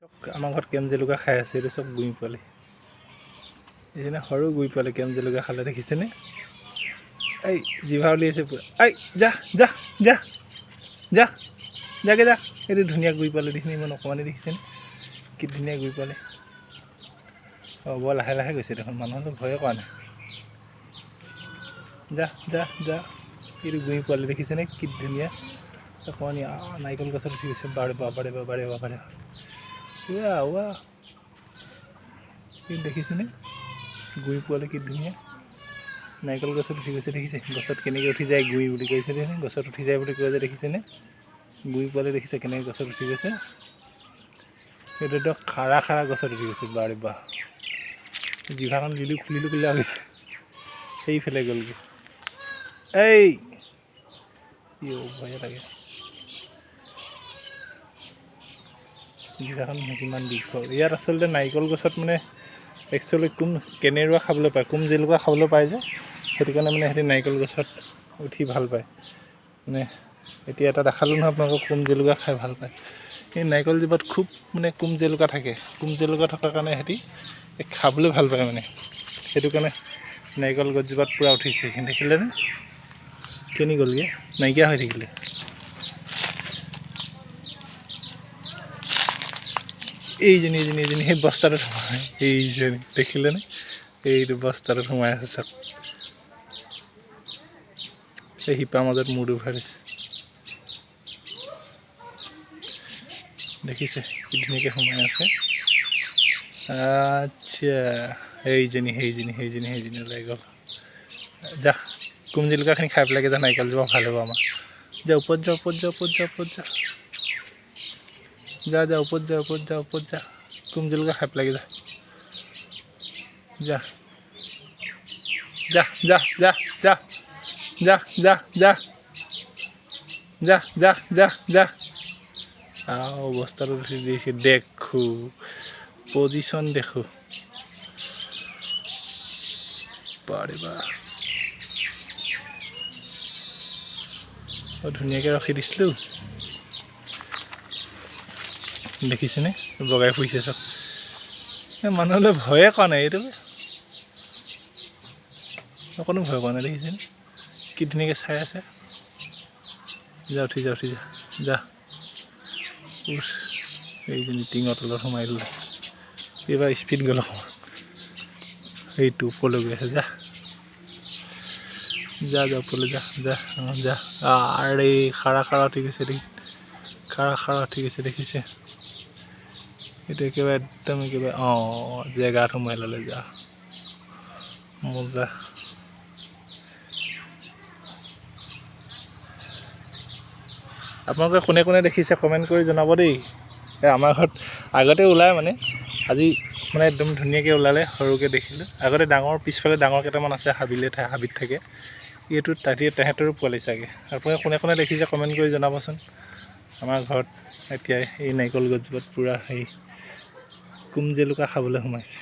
আমাৰ ঘৰত কেম জেলুকা খাই আছে, এইটো চব গুই পোৱালি। এইদিনা সৰু গুই পোৱালি কেম জেলুকা খালে দেখিছেনে? এই জিভা উলিয়াইছে পুৰা। এই যা যা যা যা যাগে যা। এইটো ধুনীয়া গুই পোৱালি দেখিছেনে? ইমান অকণমানি দেখিছেনে? কি ধুনীয়া গুই পোৱালি। অঁ বৰ লাহে লাহে গৈছে দেখোন, মানুহটো ভয়ে কৰা নাই। যা যা যা। এইটো গুই পোৱালি দেখিছেনে? কি ধুনীয়া অকণমানি নাৰিকল গছত উঠি গৈছে। বাৰে বাবাৰে বাবাৰে বাবাৰে ৱা কি দেখিছেনে? গুই পোৱালি কি ধুনীয়া নাৰিকল গছত উঠি গৈছে, দেখিছে? গছত কেনেকৈ উঠি যায় গুই বুলি কৈছে, দেখিছে? গছত উঠি যায় বুলি কয় যে, দেখিছেনে? গুই পোৱালি দেখিছে কেনেকৈ গছত উঠি গৈছে? এইটোতো খাৰা খাৰা গছত উঠি গৈছে। বাৰে বাহ, জিভাখন দিলোঁ খুলিলোঁ খুলিলা গৈছে, সেইফালে গ'লগৈ। এই ভয়ে লাগে, জিভাখন কিমান দীঘল। ইয়াত আচলতে নাৰিকল গছত মানে একচুৱেলি কেনেৰুৱা খাবলৈ পায়, জেলুকা খাবলৈ পায় যে, সেইটো কাৰণে মানে সিহঁতে নাৰিকল গছত উঠি ভাল পায়। মানে এতিয়া এটা দেখালোঁ নহয় আপোনালোকক, জেলুকা খাই ভাল পায়। এই নাৰিকল জোপাত খুব মানে জেলুকা থাকে। জেলুকা থকাৰ কাৰণে সিহঁতি খাবলৈ ভাল পায় মানে, সেইটো কাৰণে নাৰিকল গছজোপাত পূৰা উঠিছে। সেইখিনি দেখিলেনে? কেনি গ'লগৈ, নাইকিয়া হৈ থাকিলে। এইজনী সেই বস্তাটোত সোমাই, এইজনী দেখিলেনে? এইটো বস্তাটোত সোমাই আছে চাওক। সেই শিপাৰ মাজত মূৰটো ভৰাইছে, দেখিছে কি ধুনীয়াকৈ সোমাই আছে। আচ্ছা, সেইজনী ওলাই গ'ল। যা জেলুকাখিনি খাই পেলাই যা, নাৰিকল জোপা ভাল হ'ব আমাৰ। যা ওপৰত যা, ওপৰত যা, ওপৰত যা, ওপৰত যা, যা যা ওপৰত যা, ওপৰত যা, ওপৰত যা। জেলুকা খাই পেলাই যা, যা যা যা যা যা যা যা যা যা যা যা যা। অৱস্থাটো উঠি দিছে, দেখো পজিশ্যন দেখো। বাৰে বাহ, ধুনীয়াকৈ ৰখি দিছিলোঁ, দেখিছেনে? বগাই ফুৰিছে চব। মানুহলৈ ভয়ে কৰা নাই, এইটো অকণো ভয় কৰা নাই, দেখিছেনে? কি ধুনীয়াকৈ চাই আছে। যা উঠি যা, উঠি যা, যা। এইজনী টিঙৰ তলত সোমাই দিলে। এইবাৰ স্পীড গ'ল অকণমান, সেইটো ওপৰলৈ গৈ আছে। যা যা যা ওপৰলৈ যা যা যা। আৰে খাৰা খাৰা উঠি গৈছে, দেখিছে? খাৰা খাৰা উঠি গৈছে, দেখিছে? এইটো একেবাৰে একদম একেবাৰে জেগাত সোমাই ল'লে। যা মজা। আপোনালোকে কোনে কোনে দেখিছে কমেণ্ট কৰি জনাব দেই। আমাৰ ঘৰত আগতে ওলায় মানে, আজি মানে একদম ধুনীয়াকৈ ওলালে, সৰুকৈ দেখিলোঁ। আগতে ডাঙৰ পিছফালে ডাঙৰ কেইটামান আছে, হাবিত থাকে। এইটো তেহেঁতৰো পোৱালি চাগে। আপোনালোকে কোনে কোনে দেখিছে কমেণ্ট কৰি জনাবচোন। আমাৰ ঘৰত এতিয়া এই নাৰিকল গছজোপাত পূৰা জেলুকা খাবলৈ সোমাইছে।